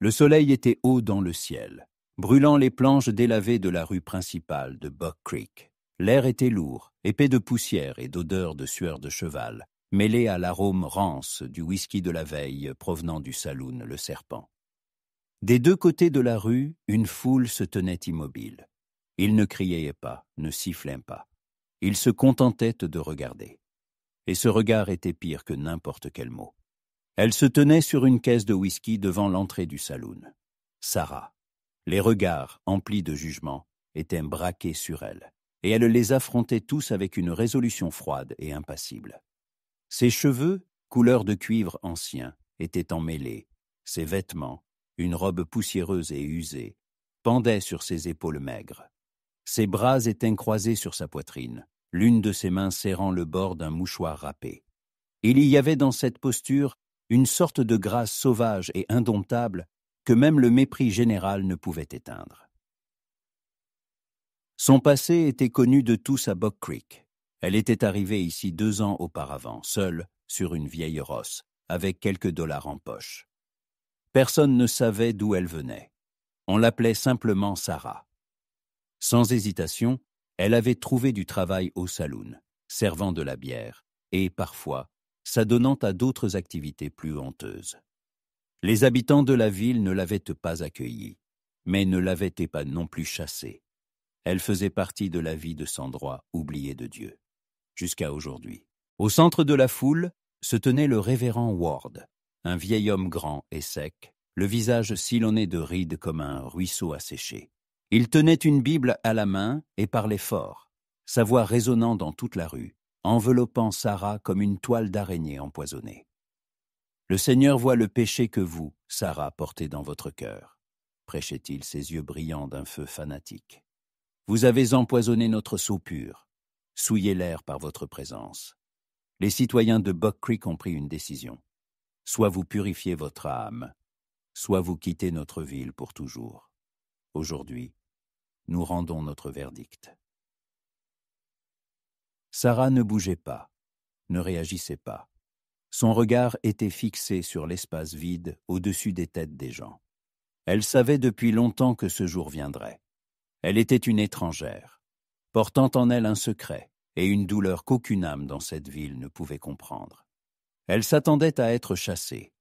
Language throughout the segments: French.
Le soleil était haut dans le ciel, brûlant les planches délavées de la rue principale de Buck Creek. L'air était lourd, épais de poussière et d'odeur de sueur de cheval, mêlé à l'arôme rance du whisky de la veille provenant du saloon Le Serpent. Des deux côtés de la rue, une foule se tenait immobile. Ils ne criaient pas, ne sifflaient pas. Ils se contentaient de regarder. Et ce regard était pire que n'importe quel mot. Elle se tenait sur une caisse de whisky devant l'entrée du saloon. Sarah. Les regards, emplis de jugement, étaient braqués sur elle, et elle les affrontait tous avec une résolution froide et impassible. Ses cheveux, couleur de cuivre ancien, étaient emmêlés. Ses vêtements, une robe poussiéreuse et usée, pendaient sur ses épaules maigres. Ses bras étaient croisés sur sa poitrine, l'une de ses mains serrant le bord d'un mouchoir râpé. Il y avait dans cette posture une sorte de grâce sauvage et indomptable que même le mépris général ne pouvait éteindre. Son passé était connu de tous à Buck Creek. Elle était arrivée ici 2 ans auparavant, seule, sur une vieille rosse, avec quelques dollars en poche. Personne ne savait d'où elle venait. On l'appelait simplement Sarah. Sans hésitation, elle avait trouvé du travail au saloon, servant de la bière, et parfois, s'adonnant à d'autres activités plus honteuses. Les habitants de la ville ne l'avaient pas accueillie, mais ne l'avaient pas non plus chassée. Elle faisait partie de la vie de cet endroit oublié de Dieu, jusqu'à aujourd'hui. Au centre de la foule se tenait le révérend Ward, un vieil homme grand et sec, le visage sillonné de rides comme un ruisseau asséché. Il tenait une Bible à la main et parlait fort, sa voix résonnant dans toute la rue, enveloppant Sarah comme une toile d'araignée empoisonnée. « Le Seigneur voit le péché que vous, Sarah, portez dans votre cœur, » prêchait-il, ses yeux brillants d'un feu fanatique. « Vous avez empoisonné notre seau pur, souillé l'air par votre présence. Les citoyens de Buck Creek ont pris une décision. Soit vous purifiez votre âme, soit vous quittez notre ville pour toujours. Aujourd'hui, nous rendons notre verdict. » Sarah ne bougeait pas, ne réagissait pas. Son regard était fixé sur l'espace vide au-dessus des têtes des gens. Elle savait depuis longtemps que ce jour viendrait. Elle était une étrangère, portant en elle un secret et une douleur qu'aucune âme dans cette ville ne pouvait comprendre. Elle s'attendait à être chassée,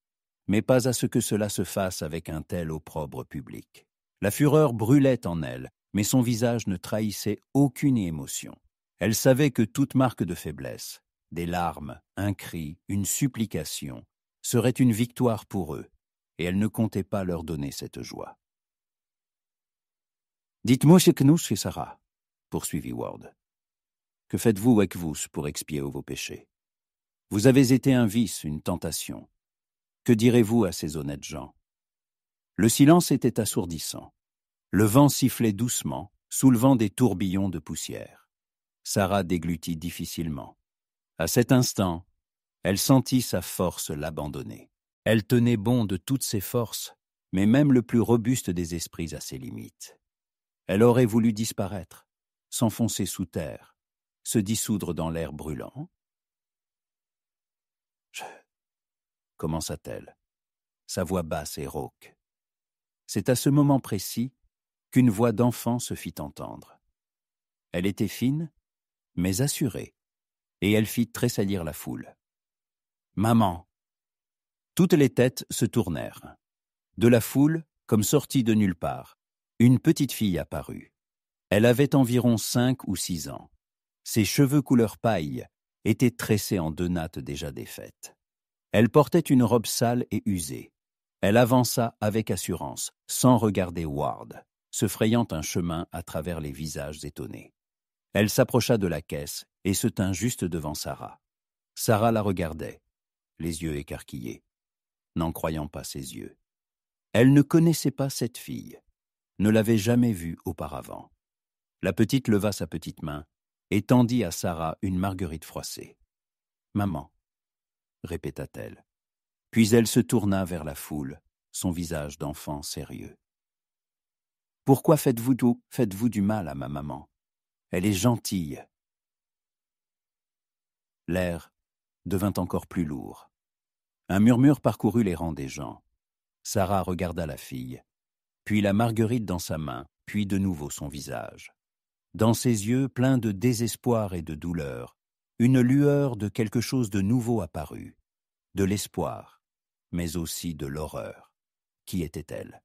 mais pas à ce que cela se fasse avec un tel opprobre public. La fureur brûlait en elle, mais son visage ne trahissait aucune émotion. Elle savait que toute marque de faiblesse, des larmes, un cri, une supplication, serait une victoire pour eux, et elle ne comptait pas leur donner cette joie. « Dites-moi ce que nous, c'est Sarah, » poursuivit Ward. « Que faites-vous avec vous pour expier vos péchés? Vous avez été un vice, une tentation. Que direz-vous à ces honnêtes gens? » Le silence était assourdissant. Le vent sifflait doucement, soulevant des tourbillons de poussière. Sarah déglutit difficilement. À cet instant, elle sentit sa force l'abandonner. Elle tenait bon de toutes ses forces, mais même le plus robuste des esprits a ses limites. Elle aurait voulu disparaître, s'enfoncer sous terre, se dissoudre dans l'air brûlant. Commença-t-elle, sa voix basse et rauque. C'est à ce moment précis qu'une voix d'enfant se fit entendre. Elle était fine, mais assurée, et elle fit tressaillir la foule. « Maman !» Toutes les têtes se tournèrent. De la foule, comme sortie de nulle part, une petite fille apparut. Elle avait environ 5 ou 6 ans. Ses cheveux couleur paille étaient tressés en 2 nattes déjà défaites. Elle portait une robe sale et usée. Elle avança avec assurance, sans regarder Ward, se frayant un chemin à travers les visages étonnés. Elle s'approcha de la caisse et se tint juste devant Sarah. Sarah la regardait, les yeux écarquillés, n'en croyant pas ses yeux. Elle ne connaissait pas cette fille, ne l'avait jamais vue auparavant. La petite leva sa petite main et tendit à Sarah une marguerite froissée. « Maman », répéta-t-elle. Puis elle se tourna vers la foule, son visage d'enfant sérieux. « Pourquoi faites-vous du mal à ma maman? Elle est gentille. » L'air devint encore plus lourd. Un murmure parcourut les rangs des gens. Sarah regarda la fille, puis la marguerite dans sa main, puis de nouveau son visage. Dans ses yeux, pleins de désespoir et de douleur, une lueur de quelque chose de nouveau apparut, de l'espoir, mais aussi de l'horreur. Qui était-elle?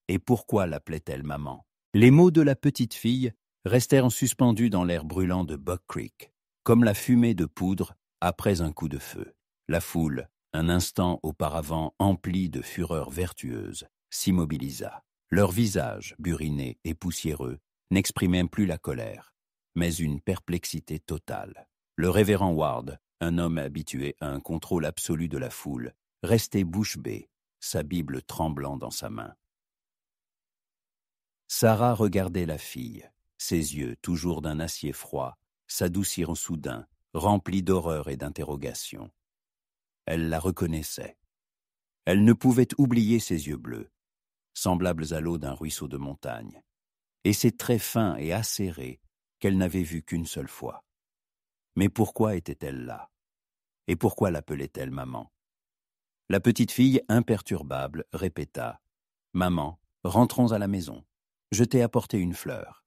Et pourquoi l'appelait-elle maman? Les mots de la petite fille restèrent suspendus dans l'air brûlant de Buck Creek, comme la fumée de poudre après un coup de feu. La foule, un instant auparavant emplie de fureur vertueuse, s'immobilisa. Leurs visages, burinés et poussiéreux, n'exprimaient plus la colère, mais une perplexité totale. Le révérend Ward, un homme habitué à un contrôle absolu de la foule, restait bouche bée, sa Bible tremblant dans sa main. Sarah regardait la fille, ses yeux, toujours d'un acier froid, s'adoucirent soudain, remplis d'horreur et d'interrogation. Elle la reconnaissait. Elle ne pouvait oublier ses yeux bleus, semblables à l'eau d'un ruisseau de montagne, et ses traits fins et acérés qu'elle n'avait vus qu'une seule fois. Mais pourquoi était-elle là? Et pourquoi l'appelait-elle maman? La petite fille, imperturbable, répéta « Maman, rentrons à la maison. Je t'ai apporté une fleur. »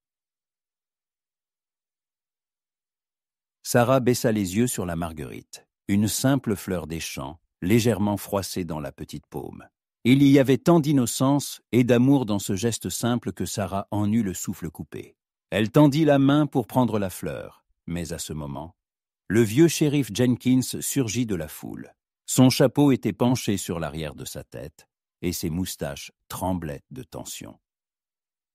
Sarah baissa les yeux sur la marguerite, une simple fleur des champs, légèrement froissée dans la petite paume. Il y avait tant d'innocence et d'amour dans ce geste simple que Sarah en eut le souffle coupé. Elle tendit la main pour prendre la fleur, mais à ce moment, le vieux shérif Jenkins surgit de la foule. Son chapeau était penché sur l'arrière de sa tête et ses moustaches tremblaient de tension.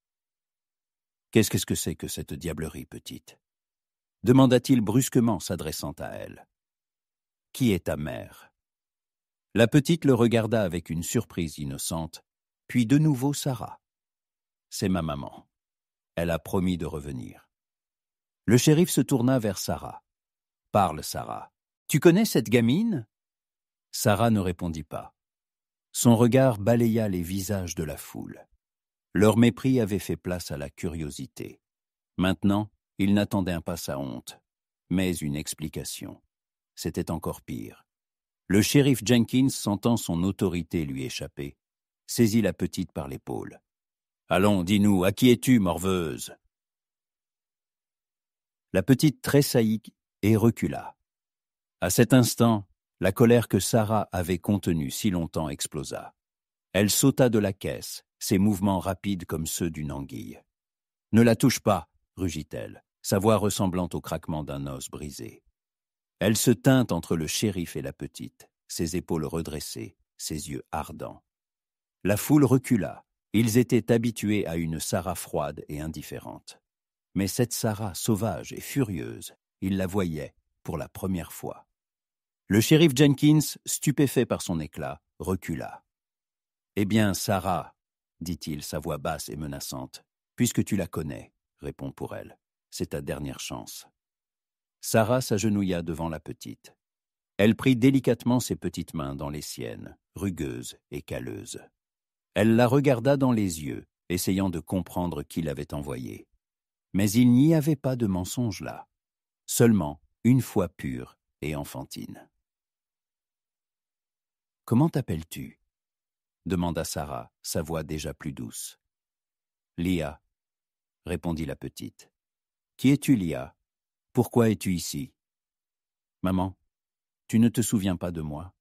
« Qu'est-ce que c'est que cette diablerie, petite ?» demanda-t-il brusquement, s'adressant à elle. « Qui est ta mère ?» La petite le regarda avec une surprise innocente, puis de nouveau Sarah. « C'est ma maman. Elle a promis de revenir. » Le shérif se tourna vers Sarah. « Parle, Sarah. Tu connais cette gamine ?» Sarah ne répondit pas. Son regard balaya les visages de la foule. Leur mépris avait fait place à la curiosité. Maintenant, ils n'attendaient pas sa honte, mais une explication. C'était encore pire. Le shérif Jenkins, sentant son autorité lui échapper, saisit la petite par l'épaule. « Allons, dis-nous, à qui es-tu, morveuse ?» La petite tressaillit et recula. À cet instant, la colère que Sarah avait contenue si longtemps explosa. Elle sauta de la caisse, ses mouvements rapides comme ceux d'une anguille. « Ne la touche pas !» rugit-elle, sa voix ressemblant au craquement d'un os brisé. Elle se tint entre le shérif et la petite, ses épaules redressées, ses yeux ardents. La foule recula. Ils étaient habitués à une Sarah froide et indifférente. Mais cette Sarah sauvage et furieuse, ils la voyaient pour la première fois. Le shérif Jenkins, stupéfait par son éclat, recula. « Eh bien, Sarah, dit-il, sa voix basse et menaçante, puisque tu la connais, réponds pour elle. C'est ta dernière chance. » Sarah s'agenouilla devant la petite. Elle prit délicatement ses petites mains dans les siennes, rugueuses et calleuses. Elle la regarda dans les yeux, essayant de comprendre qui l'avait envoyée. Mais il n'y avait pas de mensonge là, seulement une foi pure et enfantine. « Comment t'appelles-tu » demanda Sarah, sa voix déjà plus douce. « Lia » répondit la petite. « Qui es-tu, Lia? Pourquoi es-tu ici ?»« Maman, tu ne te souviens pas de moi?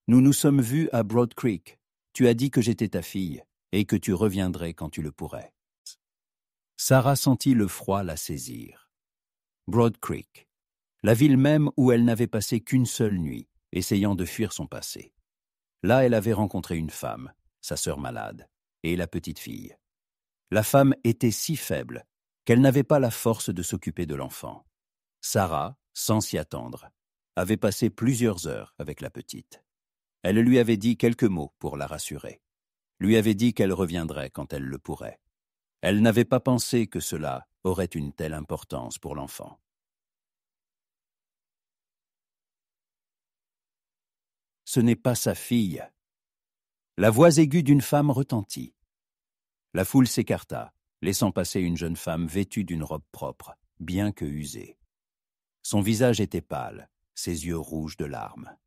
Nous nous sommes vus à Broad Creek. Tu as dit que j'étais ta fille et que tu reviendrais quand tu le pourrais. » Sarah sentit le froid la saisir. Broad Creek, la ville même où elle n'avait passé qu'une seule nuit, essayant de fuir son passé. Là, elle avait rencontré une femme, sa sœur malade, et la petite fille. La femme était si faible qu'elle n'avait pas la force de s'occuper de l'enfant. Sarah, sans s'y attendre, avait passé plusieurs heures avec la petite. Elle lui avait dit quelques mots pour la rassurer. Lui avait dit qu'elle reviendrait quand elle le pourrait. Elle n'avait pas pensé que cela aurait une telle importance pour l'enfant. Ce n'est pas sa fille. La voix aiguë d'une femme retentit. La foule s'écarta, laissant passer une jeune femme vêtue d'une robe propre, bien que usée. Son visage était pâle, ses yeux rouges de larmes.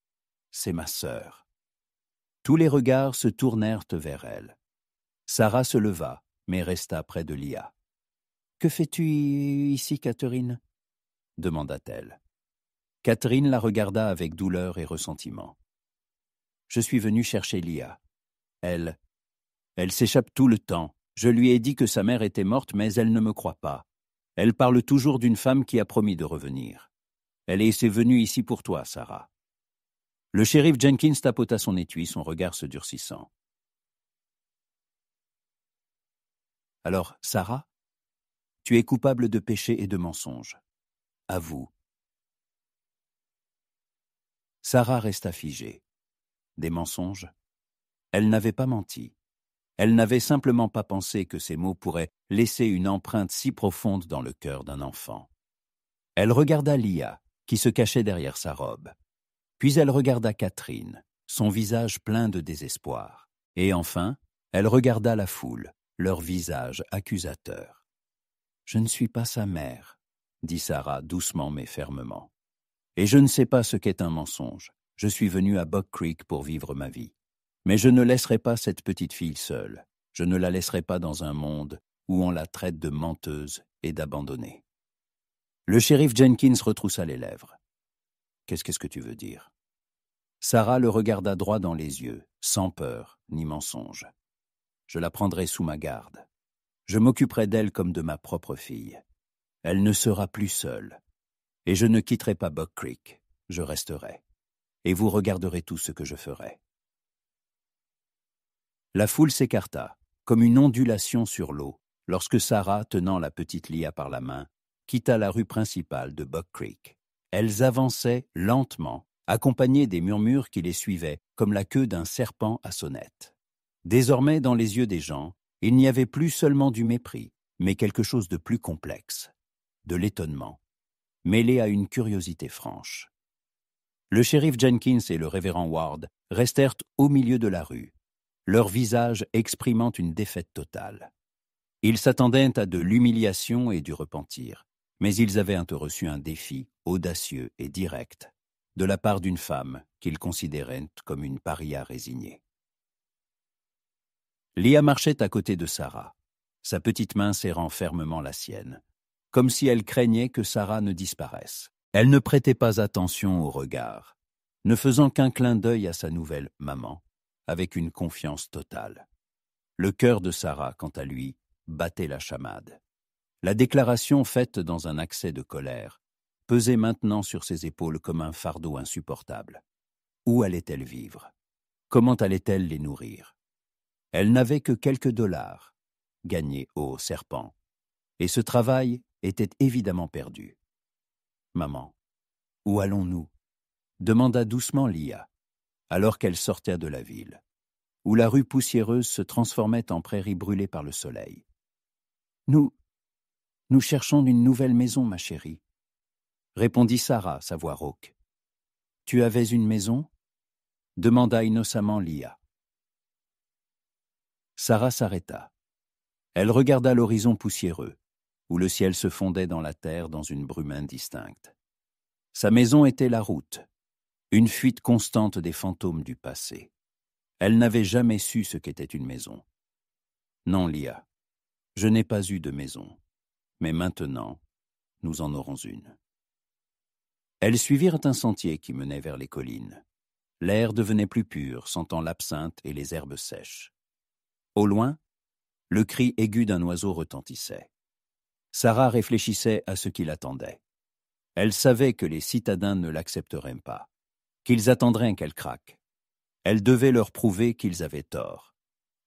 « C'est ma sœur. » Tous les regards se tournèrent vers elle. Sarah se leva, mais resta près de Lia. « Que fais-tu ici, Catherine » demanda-t-elle. Catherine la regarda avec douleur et ressentiment. « Je suis venue chercher Lia. Elle s'échappe tout le temps. Je lui ai dit que sa mère était morte, mais elle ne me croit pas. Elle parle toujours d'une femme qui a promis de revenir. Elle est venue ici pour toi, Sarah. » Le shérif Jenkins tapota son étui, son regard se durcissant. « Alors, Sarah, tu es coupable de péché et de mensonge. Avoue. » Sarah resta figée. Des mensonges? Elle n'avait pas menti. Elle n'avait simplement pas pensé que ces mots pourraient laisser une empreinte si profonde dans le cœur d'un enfant. Elle regarda Lia, qui se cachait derrière sa robe. Puis elle regarda Catherine, son visage plein de désespoir. Et enfin, elle regarda la foule, leur visage accusateur. « Je ne suis pas sa mère, » dit Sarah doucement mais fermement. « Et je ne sais pas ce qu'est un mensonge. Je suis venue à Buck Creek pour vivre ma vie. Mais je ne laisserai pas cette petite fille seule. Je ne la laisserai pas dans un monde où on la traite de menteuse et d'abandonnée. » Le shérif Jenkins retroussa les lèvres. « Qu'est-ce que tu veux dire ?» Sarah le regarda droit dans les yeux, sans peur ni mensonge. « Je la prendrai sous ma garde. Je m'occuperai d'elle comme de ma propre fille. Elle ne sera plus seule. Et je ne quitterai pas Buck Creek. Je resterai. Et vous regarderez tout ce que je ferai. » La foule s'écarta, comme une ondulation sur l'eau, lorsque Sarah, tenant la petite Lia par la main, quitta la rue principale de Buck Creek. Elles avançaient lentement, accompagnées des murmures qui les suivaient, comme la queue d'un serpent à sonnette. Désormais, dans les yeux des gens, il n'y avait plus seulement du mépris, mais quelque chose de plus complexe, de l'étonnement, mêlé à une curiosité franche. Le shérif Jenkins et le révérend Ward restèrent au milieu de la rue, leur visage exprimant une défaite totale. Ils s'attendaient à de l'humiliation et du repentir, mais ils avaient reçu un défi audacieux et direct de la part d'une femme qu'ils considéraient comme une paria résignée. Lia marchait à côté de Sarah, sa petite main serrant fermement la sienne, comme si elle craignait que Sarah ne disparaisse. Elle ne prêtait pas attention au regard, ne faisant qu'un clin d'œil à sa nouvelle maman, avec une confiance totale. Le cœur de Sarah, quant à lui, battait la chamade. La déclaration faite dans un accès de colère pesait maintenant sur ses épaules comme un fardeau insupportable. Où allait-elle vivre? Comment allait-elle les nourrir? Elle n'avait que quelques dollars, gagnés au serpent, et ce travail était évidemment perdu. « Maman, où allons-nous » demanda doucement Lia, alors qu'elle sortait de la ville, où la rue poussiéreuse se transformait en prairie brûlée par le soleil. « Nous cherchons une nouvelle maison, ma chérie, » répondit Sarah, sa voix rauque. « Tu avais une maison » demanda innocemment Lia. Sarah s'arrêta. Elle regarda l'horizon poussiéreux, où le ciel se fondait dans la terre dans une brume indistincte. Sa maison était la route, une fuite constante des fantômes du passé. Elle n'avait jamais su ce qu'était une maison. « Non, Lia, je n'ai pas eu de maison, mais maintenant, nous en aurons une. » Elles suivirent un sentier qui menait vers les collines. L'air devenait plus pur, sentant l'absinthe et les herbes sèches. Au loin, le cri aigu d'un oiseau retentissait. Sarah réfléchissait à ce qui l'attendait. Elle savait que les citadins ne l'accepteraient pas, qu'ils attendraient qu'elle craque. Elle devait leur prouver qu'ils avaient tort.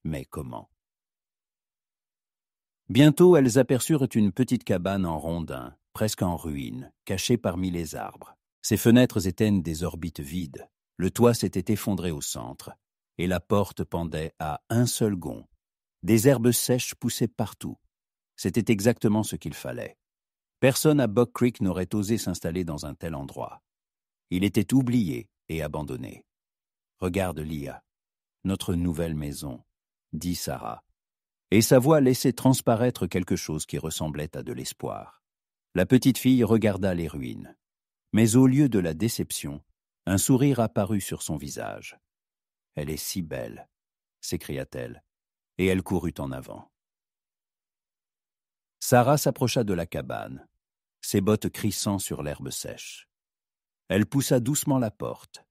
Mais comment? Bientôt, elles aperçurent une petite cabane en rondin, presque en ruine, cachée parmi les arbres. Ses fenêtres étaient des orbites vides. Le toit s'était effondré au centre, et la porte pendait à un seul gond. Des herbes sèches poussaient partout. C'était exactement ce qu'il fallait. Personne à Buck Creek n'aurait osé s'installer dans un tel endroit. Il était oublié et abandonné. « Regarde, Lia, notre nouvelle maison, » dit Sarah. Et sa voix laissait transparaître quelque chose qui ressemblait à de l'espoir. La petite fille regarda les ruines. Mais au lieu de la déception, un sourire apparut sur son visage. Elle est si belle, s'écria-t-elle, et elle courut en avant. Sarah s'approcha de la cabane, ses bottes crissant sur l'herbe sèche. Elle poussa doucement la porte,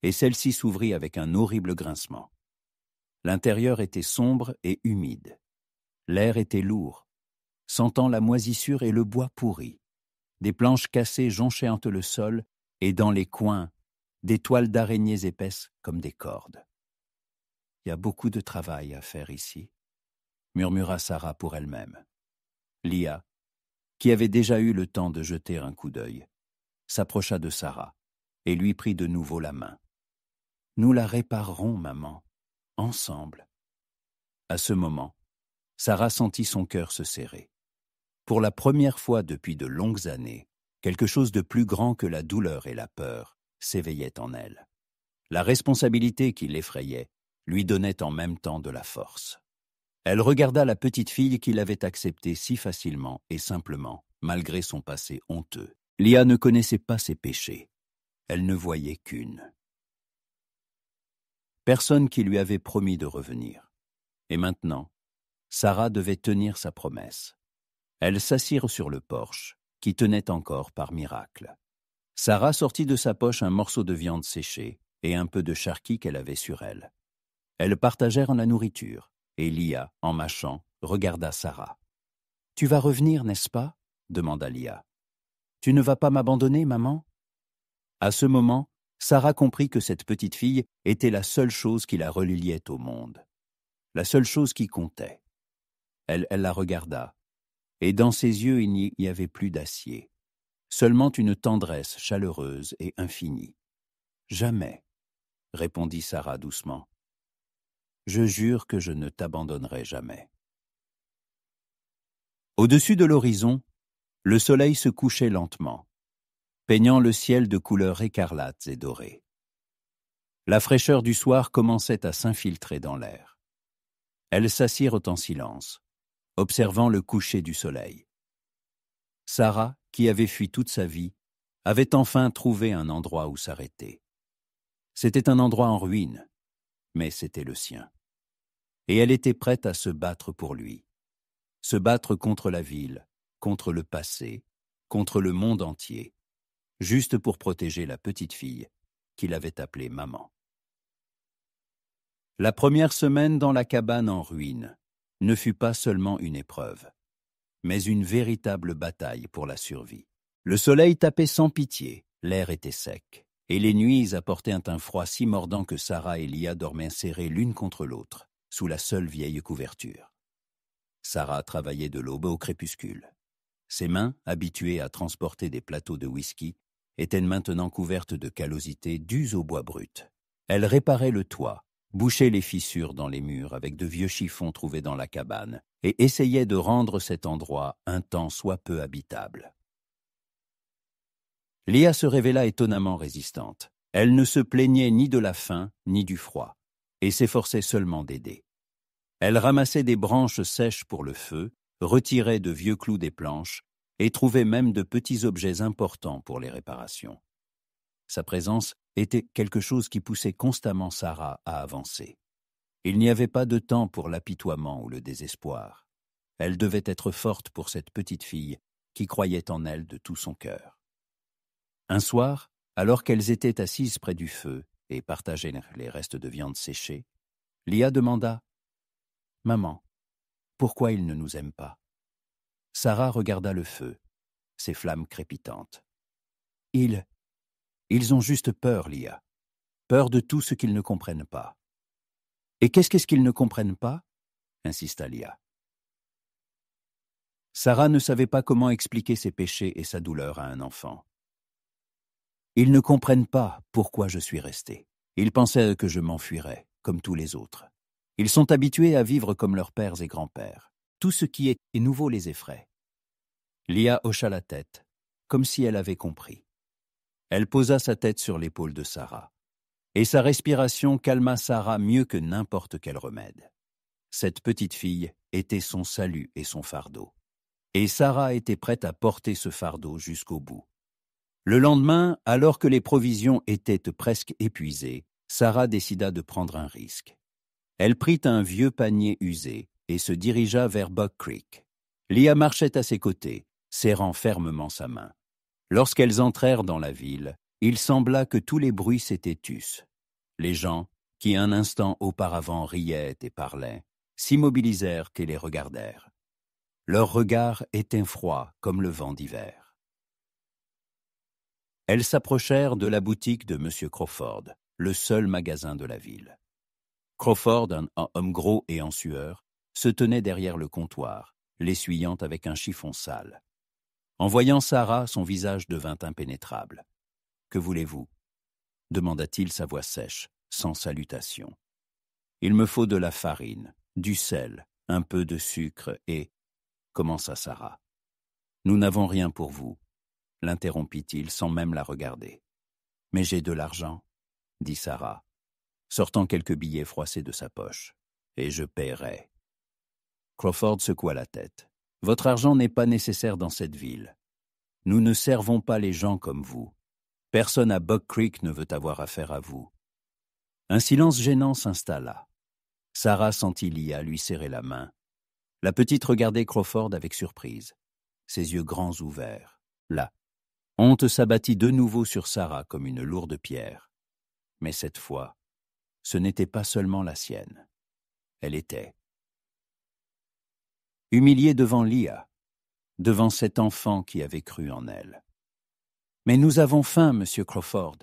et celle-ci s'ouvrit avec un horrible grincement. L'intérieur était sombre et humide. L'air était lourd, sentant la moisissure et le bois pourri. Des planches cassées jonchaient le sol, et dans les coins, des toiles d'araignées épaisses comme des cordes. « Il y a beaucoup de travail à faire ici, » murmura Sarah pour elle-même. Lia, qui avait déjà eu le temps de jeter un coup d'œil, s'approcha de Sarah et lui prit de nouveau la main. « Nous la réparerons, maman, ensemble. » À ce moment, Sarah sentit son cœur se serrer. Pour la première fois depuis de longues années, quelque chose de plus grand que la douleur et la peur s'éveillait en elle. La responsabilité qui l'effrayait lui donnait en même temps de la force. Elle regarda la petite fille qui l'avait acceptée si facilement et simplement, malgré son passé honteux. Lia ne connaissait pas ses péchés. Elle ne voyait qu'une. Personne qui lui avait promis de revenir. Et maintenant, Sarah devait tenir sa promesse. Elles s'assirent sur le porche, qui tenait encore par miracle. Sarah sortit de sa poche un morceau de viande séchée et un peu de charqui qu'elle avait sur elle. Elles partagèrent la nourriture, et Lia, en mâchant, regarda Sarah. « Tu vas revenir, n'est-ce pas ?» demanda Lia. « Tu ne vas pas m'abandonner, maman ?» À ce moment, Sarah comprit que cette petite fille était la seule chose qui la reliait au monde, la seule chose qui comptait. Elle la regarda, et dans ses yeux il n'y avait plus d'acier, seulement une tendresse chaleureuse et infinie. « Jamais, » répondit Sarah doucement. « Je jure que je ne t'abandonnerai jamais. » Au-dessus de l'horizon, le soleil se couchait lentement, peignant le ciel de couleurs écarlates et dorées. La fraîcheur du soir commençait à s'infiltrer dans l'air. Elles s'assirent en silence, observant le coucher du soleil. Sarah, qui avait fui toute sa vie, avait enfin trouvé un endroit où s'arrêter. C'était un endroit en ruine, mais c'était le sien. Et elle était prête à se battre pour lui, se battre contre la ville, contre le passé, contre le monde entier, juste pour protéger la petite fille qu'il avait appelée maman. La première semaine dans la cabane en ruine ne fut pas seulement une épreuve, mais une véritable bataille pour la survie. Le soleil tapait sans pitié, l'air était sec, et les nuits apportaient un froid si mordant que Sarah et Lia dormaient serrées l'une contre l'autre, sous la seule vieille couverture. Sarah travaillait de l'aube au crépuscule. Ses mains, habituées à transporter des plateaux de whisky, étaient maintenant couvertes de callosités dues au bois brut. Elle réparait le toit, bouchait les fissures dans les murs avec de vieux chiffons trouvés dans la cabane et essayait de rendre cet endroit un tant soit peu habitable. Lia se révéla étonnamment résistante. Elle ne se plaignait ni de la faim ni du froid et s'efforçait seulement d'aider. Elle ramassait des branches sèches pour le feu, retirait de vieux clous des planches et trouvait même de petits objets importants pour les réparations. Sa présence était quelque chose qui poussait constamment Sarah à avancer. Il n'y avait pas de temps pour l'apitoiement ou le désespoir. Elle devait être forte pour cette petite fille qui croyait en elle de tout son cœur. Un soir, alors qu'elles étaient assises près du feu et partageaient les restes de viande séchée, Lia demanda « Maman, pourquoi ils ne nous aiment pas ?» Sarah regarda le feu, ses flammes crépitantes. « Ils ont juste peur, Lia. Peur de tout ce qu'ils ne comprennent pas. » « Et qu'est-ce qu'ils ne comprennent pas ?» insista Lia. Sarah ne savait pas comment expliquer ses péchés et sa douleur à un enfant. « Ils ne comprennent pas pourquoi je suis restée. Ils pensaient que je m'enfuirais, comme tous les autres. Ils sont habitués à vivre comme leurs pères et grands-pères. Tout ce qui est nouveau les effraie. » Lia hocha la tête, comme si elle avait compris. Elle posa sa tête sur l'épaule de Sarah. Et sa respiration calma Sarah mieux que n'importe quel remède. Cette petite fille était son salut et son fardeau. Et Sarah était prête à porter ce fardeau jusqu'au bout. Le lendemain, alors que les provisions étaient presque épuisées, Sarah décida de prendre un risque. Elle prit un vieux panier usé et se dirigea vers Buck Creek. Leah marchait à ses côtés, serrant fermement sa main. Lorsqu'elles entrèrent dans la ville, il sembla que tous les bruits s'étaient tus. Les gens, qui un instant auparavant riaient et parlaient, s'immobilisèrent et les regardèrent. Leur regard était froid comme le vent d'hiver. Elles s'approchèrent de la boutique de M. Crawford, le seul magasin de la ville. Crawford, un homme gros et en sueur, se tenait derrière le comptoir, l'essuyant avec un chiffon sale. En voyant Sarah, son visage devint impénétrable. « Que voulez-vous » demanda-t-il sa voix sèche, sans salutation. « Il me faut de la farine, du sel, un peu de sucre et… » commença Sarah. « Nous n'avons rien pour vous, » l'interrompit-il sans même la regarder. « Mais j'ai de l'argent, » dit Sarah, sortant quelques billets froissés de sa poche, « et je paierai. » Crawford secoua la tête. « Votre argent n'est pas nécessaire dans cette ville. Nous ne servons pas les gens comme vous. Personne à Buck Creek ne veut avoir affaire à vous. » Un silence gênant s'installa. Sarah sentit Leah lui serrer la main. La petite regardait Crawford avec surprise, ses yeux grands ouverts. Là, honte s'abattit de nouveau sur Sarah comme une lourde pierre. Mais cette fois, ce n'était pas seulement la sienne. Elle était humiliée devant Leah, devant cet enfant qui avait cru en elle. « Mais nous avons faim, Monsieur Crawford, »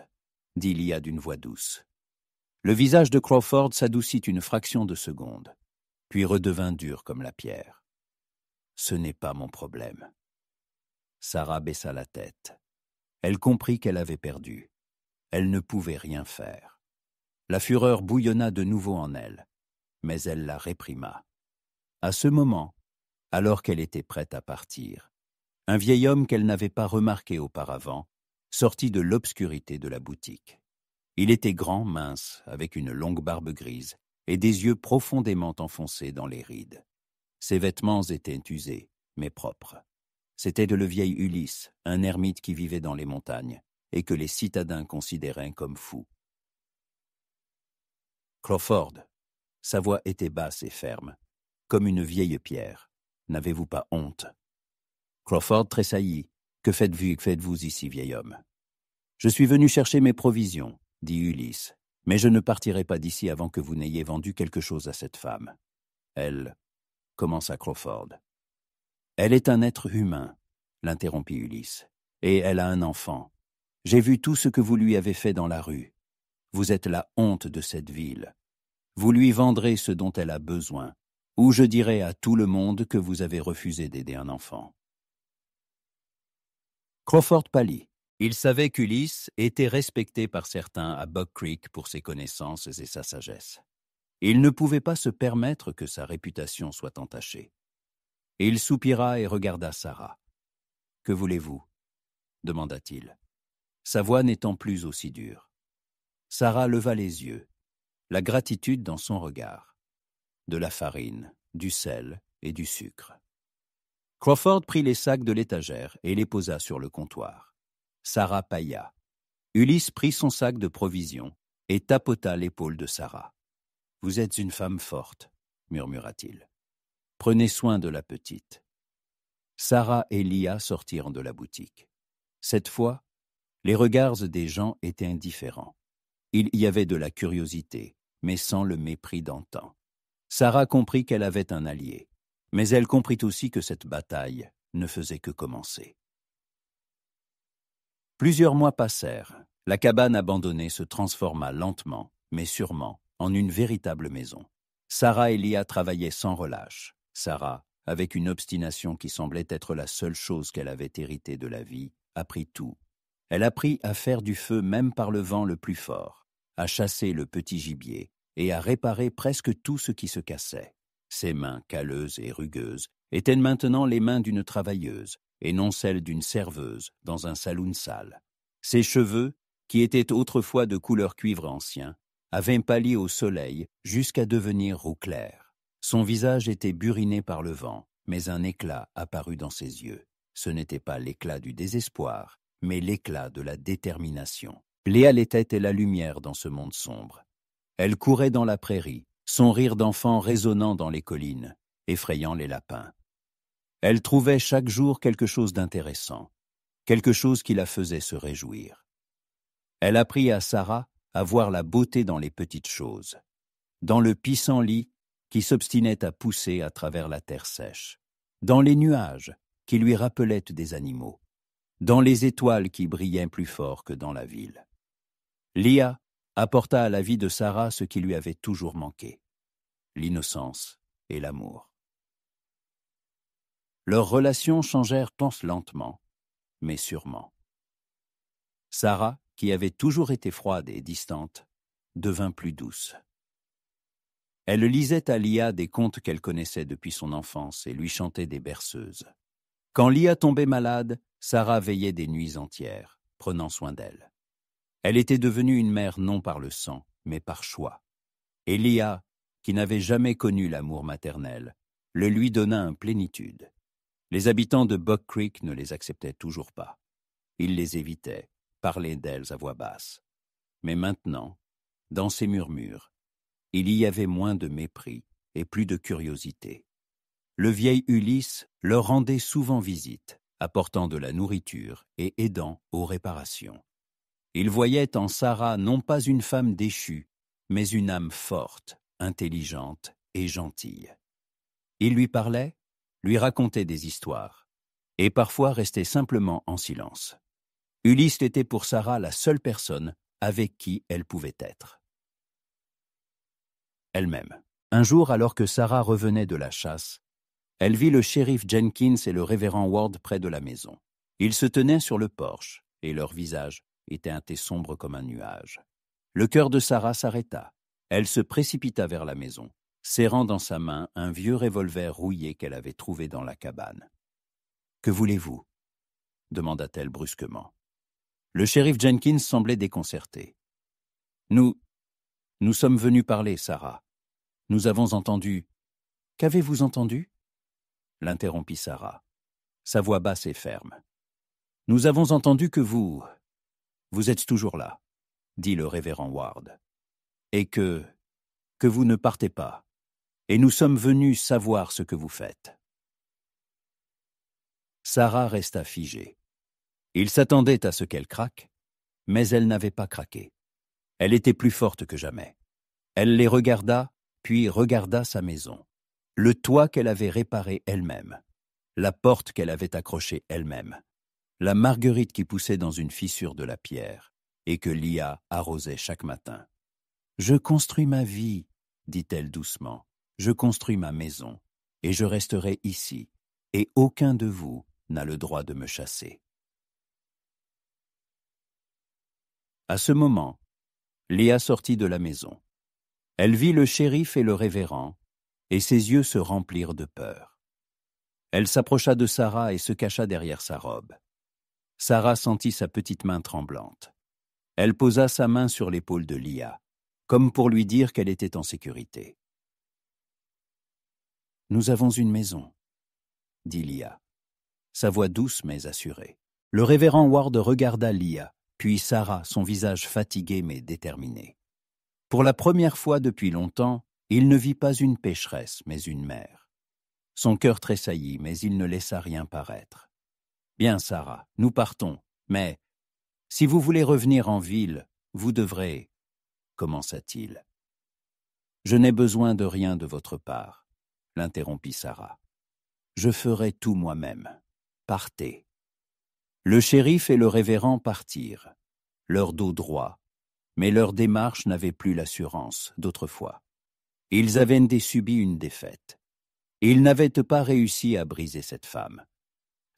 dit Leah d'une voix douce. Le visage de Crawford s'adoucit une fraction de seconde, puis redevint dur comme la pierre. « Ce n'est pas mon problème. » Sarah baissa la tête. Elle comprit qu'elle avait perdu. Elle ne pouvait rien faire. La fureur bouillonna de nouveau en elle, mais elle la réprima. À ce moment, alors qu'elle était prête à partir, un vieil homme qu'elle n'avait pas remarqué auparavant sortit de l'obscurité de la boutique. Il était grand, mince, avec une longue barbe grise et des yeux profondément enfoncés dans les rides. Ses vêtements étaient usés, mais propres. C'était le vieil Ulysse, un ermite qui vivait dans les montagnes et que les citadins considéraient comme fou. Crawford, sa voix était basse et ferme, comme une vieille pierre. N'avez-vous pas honte? Crawford tressaillit. Que faites-vous ici, vieil homme? Je suis venu chercher mes provisions, dit Ulysse, mais je ne partirai pas d'ici avant que vous n'ayez vendu quelque chose à cette femme. Elle, commença Crawford. Elle est un être humain, l'interrompit Ulysse, et elle a un enfant. J'ai vu tout ce que vous lui avez fait dans la rue. Vous êtes la honte de cette ville. Vous lui vendrez ce dont elle a besoin, ou je dirai à tout le monde que vous avez refusé d'aider un enfant. Crawford pâlit. Il savait qu'Ulysse était respecté par certains à Buck Creek pour ses connaissances et sa sagesse. Il ne pouvait pas se permettre que sa réputation soit entachée. Il soupira et regarda Sarah. « Que voulez-vous » demanda-t-il, sa voix n'étant plus aussi dure. Sarah leva les yeux, la gratitude dans son regard. De la farine, du sel et du sucre. Crawford prit les sacs de l'étagère et les posa sur le comptoir. Sarah pâilla. Ulysse prit son sac de provisions et tapota l'épaule de Sarah. « Vous êtes une femme forte, » murmura-t-il. « Prenez soin de la petite. » Sarah et Leah sortirent de la boutique. Cette fois, les regards des gens étaient indifférents. Il y avait de la curiosité, mais sans le mépris d'antan. Sarah comprit qu'elle avait un allié, mais elle comprit aussi que cette bataille ne faisait que commencer. Plusieurs mois passèrent. La cabane abandonnée se transforma lentement, mais sûrement, en une véritable maison. Sarah et Leah travaillaient sans relâche. Sarah, avec une obstination qui semblait être la seule chose qu'elle avait héritée de la vie, apprit tout. Elle apprit à faire du feu même par le vent le plus fort, à chasser le petit gibier et à réparer presque tout ce qui se cassait. Ses mains calleuses et rugueuses étaient maintenant les mains d'une travailleuse et non celles d'une serveuse dans un saloon sale. Ses cheveux, qui étaient autrefois de couleur cuivre ancien, avaient pâli au soleil jusqu'à devenir roux clair. Son visage était buriné par le vent, mais un éclat apparut dans ses yeux. Ce n'était pas l'éclat du désespoir, mais l'éclat de la détermination. Léa était la lumière dans ce monde sombre. Elle courait dans la prairie, son rire d'enfant résonnant dans les collines, effrayant les lapins. Elle trouvait chaque jour quelque chose d'intéressant, quelque chose qui la faisait se réjouir. Elle apprit à Sarah à voir la beauté dans les petites choses, dans le pissenlit qui s'obstinait à pousser à travers la terre sèche, dans les nuages qui lui rappelaient des animaux, dans les étoiles qui brillaient plus fort que dans la ville. Léa apporta à la vie de Sarah ce qui lui avait toujours manqué, l'innocence et l'amour. Leurs relations changèrent lentement, mais sûrement. Sarah, qui avait toujours été froide et distante, devint plus douce. Elle lisait à Léa des contes qu'elle connaissait depuis son enfance et lui chantait des berceuses. Quand Léa tombait malade, Sarah veillait des nuits entières, prenant soin d'elle. Elle était devenue une mère non par le sang, mais par choix. Et Léa, qui n'avait jamais connu l'amour maternel, le lui donna en plénitude. Les habitants de Buck Creek ne les acceptaient toujours pas. Ils les évitaient, parlaient d'elles à voix basse. Mais maintenant, dans ces murmures, il y avait moins de mépris et plus de curiosité. Le vieil Ulysse leur rendait souvent visite, apportant de la nourriture et aidant aux réparations. Il voyait en Sarah non pas une femme déchue, mais une âme forte, intelligente et gentille. Il lui parlait, lui racontait des histoires, et parfois restait simplement en silence. Ulysse était pour Sarah la seule personne avec qui elle pouvait être. Elle-même. Un jour, alors que Sarah revenait de la chasse, elle vit le shérif Jenkins et le révérend Ward près de la maison. Ils se tenaient sur le porche, et leur visage était un thé sombre comme un nuage. Le cœur de Sarah s'arrêta. Elle se précipita vers la maison, serrant dans sa main un vieux revolver rouillé qu'elle avait trouvé dans la cabane. « Que voulez-vous » demanda-t-elle brusquement. Le shérif Jenkins semblait déconcerté. « Nous sommes venus parler, Sarah. Nous avons entendu... » « Qu'avez-vous entendu » l'interrompit Sarah, sa voix basse et ferme. « Nous avons entendu que vous êtes toujours là, dit le révérend Ward, et que vous ne partez pas, et nous sommes venus savoir ce que vous faites. » Sarah resta figée. Il s'attendait à ce qu'elle craque, mais elle n'avait pas craqué. Elle était plus forte que jamais. Elle les regarda, puis regarda sa maison. Le toit qu'elle avait réparé elle-même, la porte qu'elle avait accrochée elle-même, la marguerite qui poussait dans une fissure de la pierre et que Léa arrosait chaque matin. « Je construis ma vie, dit-elle doucement, je construis ma maison, et je resterai ici, et aucun de vous n'a le droit de me chasser. » À ce moment, Léa sortit de la maison. Elle vit le shérif et le révérend, et ses yeux se remplirent de peur. Elle s'approcha de Sarah et se cacha derrière sa robe. Sarah sentit sa petite main tremblante. Elle posa sa main sur l'épaule de Léa, comme pour lui dire qu'elle était en sécurité. « Nous avons une maison, » dit Léa, sa voix douce mais assurée. Le révérend Ward regarda Léa, puis Sarah, son visage fatigué mais déterminé. Pour la première fois depuis longtemps, il ne vit pas une pécheresse, mais une mère. Son cœur tressaillit, mais il ne laissa rien paraître. « Bien, Sarah, nous partons, mais si vous voulez revenir en ville, vous devrez... » commença-t-il. « Je n'ai besoin de rien de votre part, » l'interrompit Sarah. « Je ferai tout moi-même. Partez. » Le shérif et le révérend partirent, leur dos droit, mais leur démarche n'avait plus l'assurance d'autrefois. Ils avaient subi une défaite. Ils n'avaient pas réussi à briser cette femme.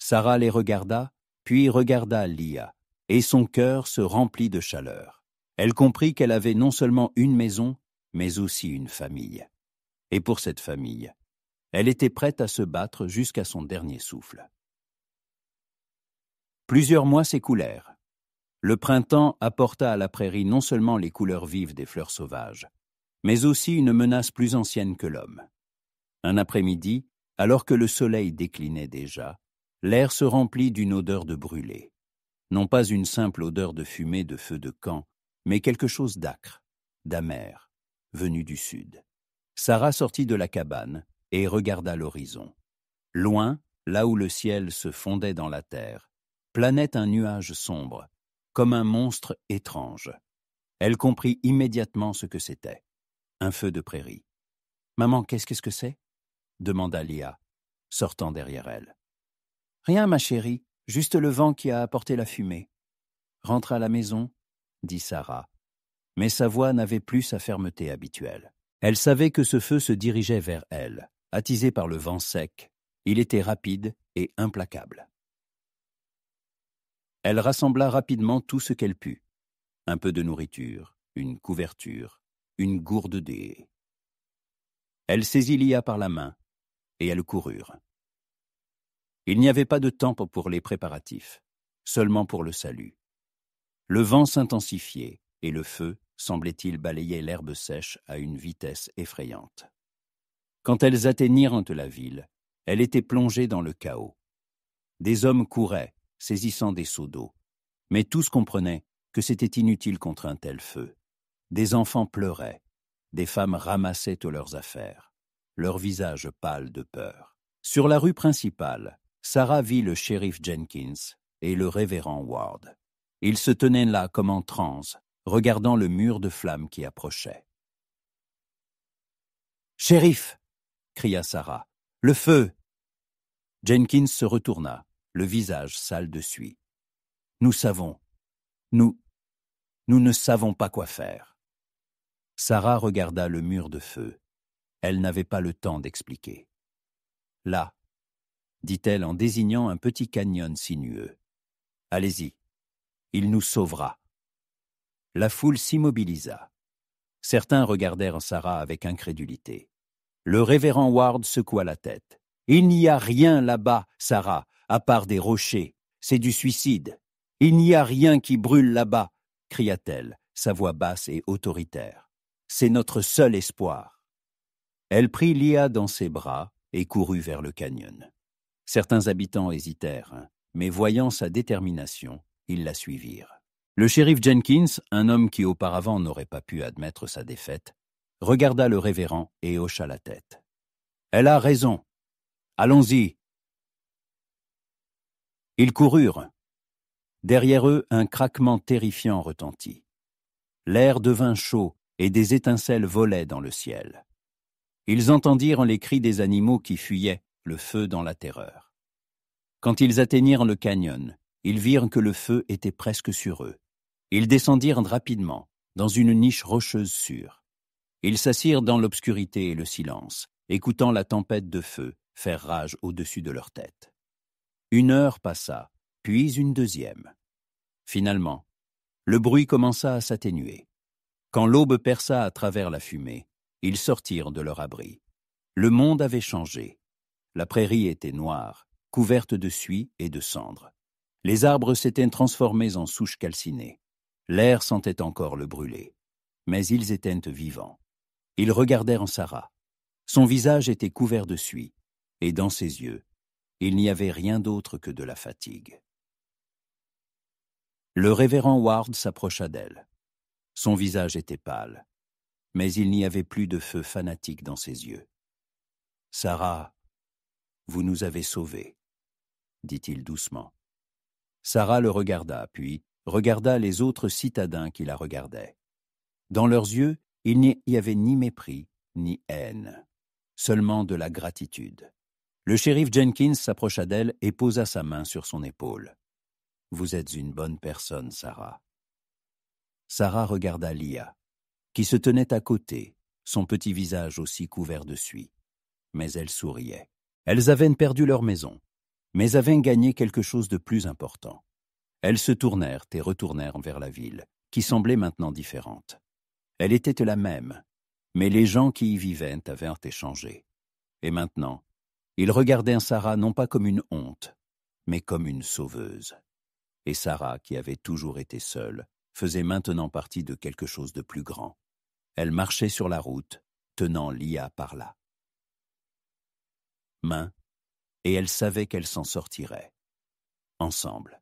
Sarah les regarda, puis regarda Léa, et son cœur se remplit de chaleur. Elle comprit qu'elle avait non seulement une maison, mais aussi une famille. Et pour cette famille, elle était prête à se battre jusqu'à son dernier souffle. Plusieurs mois s'écoulèrent. Le printemps apporta à la prairie non seulement les couleurs vives des fleurs sauvages, mais aussi une menace plus ancienne que l'homme. Un après-midi, alors que le soleil déclinait déjà, l'air se remplit d'une odeur de brûlé. Non pas une simple odeur de fumée de feu de camp, mais quelque chose d'âcre, d'amer, venu du sud. Sarah sortit de la cabane et regarda l'horizon. Loin, là où le ciel se fondait dans la terre, planait un nuage sombre, comme un monstre étrange. Elle comprit immédiatement ce que c'était. Un feu de prairie. « Maman, qu'est-ce que c'est ?» demanda Lia, sortant derrière elle. « Rien, ma chérie, juste le vent qui a apporté la fumée. »« Rentre à la maison, » dit Sarah, mais sa voix n'avait plus sa fermeté habituelle. Elle savait que ce feu se dirigeait vers elle, attisé par le vent sec. Il était rapide et implacable. Elle rassembla rapidement tout ce qu'elle put. Un peu de nourriture, une couverture, une gourde de haies. Elle saisit Lia par la main, et elles coururent. Il n'y avait pas de temps pour les préparatifs, seulement pour le salut. Le vent s'intensifiait, et le feu, semblait-il, balayer l'herbe sèche à une vitesse effrayante. Quand elles atteignirent la ville, elle était plongée dans le chaos. Des hommes couraient, saisissant des seaux d'eau, mais tous comprenaient que c'était inutile contre un tel feu. Des enfants pleuraient, des femmes ramassaient toutes leurs affaires, leurs visages pâles de peur. Sur la rue principale, Sarah vit le shérif Jenkins et le révérend Ward. Ils se tenaient là comme en transe, regardant le mur de flammes qui approchait. « Shérif !» cria Sarah. « Le feu !» Jenkins se retourna, le visage sale de suie. « Nous savons. Nous ne savons pas quoi faire. » Sarah regarda le mur de feu. Elle n'avait pas le temps d'expliquer. « Là, » dit-elle en désignant un petit canyon sinueux. « Allez-y, il nous sauvera. » La foule s'immobilisa. Certains regardèrent Sarah avec incrédulité. Le révérend Ward secoua la tête. « Il n'y a rien là-bas, Sarah, à part des rochers. C'est du suicide. Il n'y a rien qui brûle là-bas, » cria-t-elle, sa voix basse et autoritaire. « C'est notre seul espoir. » Elle prit Lia dans ses bras et courut vers le canyon. Certains habitants hésitèrent, mais voyant sa détermination, ils la suivirent. Le shérif Jenkins, un homme qui auparavant n'aurait pas pu admettre sa défaite, regarda le révérend et hocha la tête. « Elle a raison. Allons-y. » Ils coururent. Derrière eux, un craquement terrifiant retentit. L'air devint chaud et des étincelles volaient dans le ciel. Ils entendirent les cris des animaux qui fuyaient, le feu dans la terreur. Quand ils atteignirent le canyon, ils virent que le feu était presque sur eux. Ils descendirent rapidement, dans une niche rocheuse sûre. Ils s'assirent dans l'obscurité et le silence, écoutant la tempête de feu faire rage au-dessus de leur tête. 1 heure passa, puis une deuxième. Finalement, le bruit commença à s'atténuer. Quand l'aube perça à travers la fumée, ils sortirent de leur abri. Le monde avait changé. La prairie était noire, couverte de suie et de cendres. Les arbres s'étaient transformés en souches calcinées. L'air sentait encore le brûler. Mais ils étaient vivants. Ils regardèrent Sarah. Son visage était couvert de suie, et dans ses yeux, il n'y avait rien d'autre que de la fatigue. Le révérend Ward s'approcha d'elle. Son visage était pâle, mais il n'y avait plus de feu fanatique dans ses yeux. « Sarah, vous nous avez sauvés, » dit-il doucement. Sarah le regarda, puis regarda les autres citadins qui la regardaient. Dans leurs yeux, il n'y avait ni mépris, ni haine, seulement de la gratitude. Le shérif Jenkins s'approcha d'elle et posa sa main sur son épaule. « Vous êtes une bonne personne, Sarah. » Sarah regarda Lia, qui se tenait à côté, son petit visage aussi couvert de suie. Mais elle souriait. Elles avaient perdu leur maison, mais avaient gagné quelque chose de plus important. Elles se tournèrent et retournèrent vers la ville, qui semblait maintenant différente. Elle était la même, mais les gens qui y vivaient avaient changé. Et maintenant, ils regardaient Sarah non pas comme une honte, mais comme une sauveuse. Et Sarah, qui avait toujours été seule, faisait maintenant partie de quelque chose de plus grand. Elle marchait sur la route, tenant Lia par là. Main, et elle savait qu'elle s'en sortirait. Ensemble.